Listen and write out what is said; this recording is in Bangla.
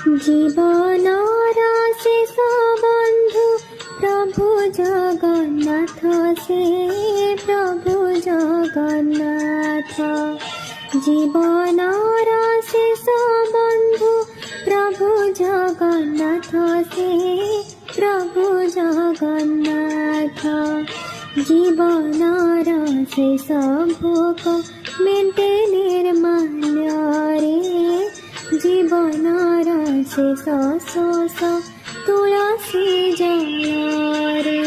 জীবনর শেষ বন্ধু প্রভু জগন্নাথ, সে প্রভু জগন্নাথ। জীবনর শেষ বন্ধু প্রভু জগন্নাথ, সে প্রভু জগন্নাথ। জীবনর শেষ ভোগ মেটে ନିର୍ମାଲ୍ୟରେ, জীবনর শেষ শোষ তুলসী জଳରେ।